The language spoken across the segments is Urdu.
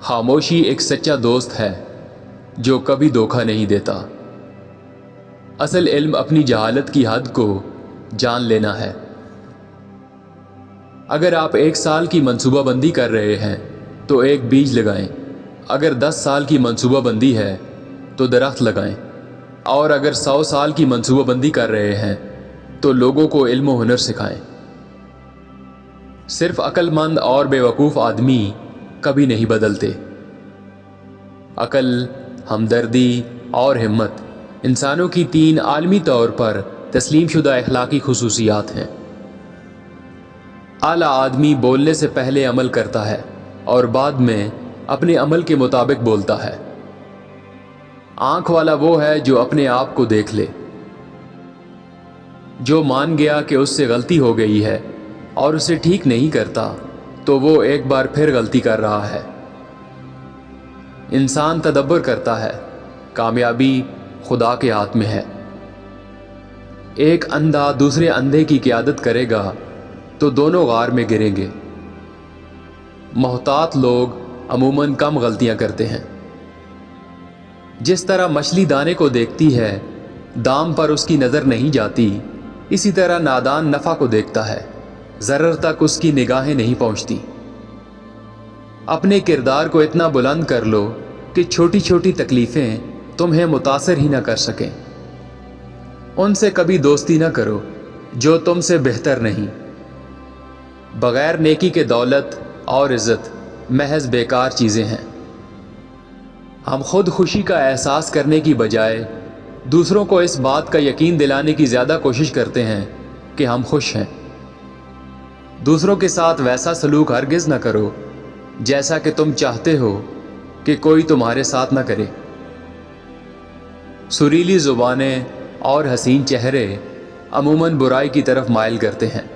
خاموشی ایک سچا دوست ہے جو کبھی دھوکہ نہیں دیتا۔ اصل علم اپنی جہالت کی حد کو جان لینا ہے۔ اگر آپ 1 سال کی منصوبہ بندی کر رہے ہیں تو ایک بیج لگائیں، اگر 10 سال کی منصوبہ بندی ہے تو درخت لگائیں، اور اگر 100 سال کی منصوبہ بندی کر رہے ہیں تو لوگوں کو علم و ہنر سکھائیں۔ صرف عقل مند اور بے وقوف آدمی کبھی نہیں بدلتے۔ عقل، ہمدردی اور ہمت انسانوں کی 3 عالمی طور پر تسلیم شدہ اخلاقی خصوصیات ہیں۔ اعلیٰ آدمی بولنے سے پہلے عمل کرتا ہے اور بعد میں اپنے عمل کے مطابق بولتا ہے۔ آنکھ والا وہ ہے جو اپنے آپ کو دیکھ لے۔ جو مان گیا کہ اس سے غلطی ہو گئی ہے اور اسے ٹھیک نہیں کرتا تو وہ ایک بار پھر غلطی کر رہا ہے۔ انسان تدبر کرتا ہے، کامیابی خدا کے ہاتھ میں ہے۔ ایک اندھا دوسرے اندھے کی قیادت کرے گا تو دونوں غار میں گریں گے۔ محتاط لوگ عموماً کم غلطیاں کرتے ہیں۔ جس طرح مچھلی دانے کو دیکھتی ہے، دام پر اس کی نظر نہیں جاتی، اسی طرح نادان نفع کو دیکھتا ہے، ضرر تک اس کی نگاہیں نہیں پہنچتی۔ اپنے کردار کو اتنا بلند کر لو کہ چھوٹی چھوٹی تکلیفیں تمہیں متاثر ہی نہ کر سکیں۔ ان سے کبھی دوستی نہ کرو جو تم سے بہتر نہیں۔ بغیر نیکی کے دولت اور عزت محض بیکار چیزیں ہیں۔ ہم خود خوشی کا احساس کرنے کی بجائے دوسروں کو اس بات کا یقین دلانے کی زیادہ کوشش کرتے ہیں کہ ہم خوش ہیں۔ دوسروں کے ساتھ ویسا سلوک ہرگز نہ کرو جیسا کہ تم چاہتے ہو کہ کوئی تمہارے ساتھ نہ کرے۔ سریلی زبانیں اور حسین چہرے عموماً برائی کی طرف مائل کرتے ہیں۔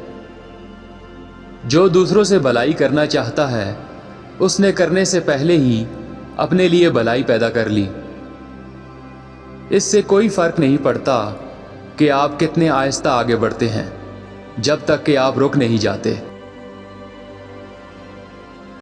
جو دوسروں سے بھلائی کرنا چاہتا ہے، اس نے کرنے سے پہلے ہی اپنے لیے بھلائی پیدا کر لی۔ اس سے کوئی فرق نہیں پڑتا کہ آپ کتنے آہستہ آگے بڑھتے ہیں، جب تک کہ آپ رک نہیں جاتے۔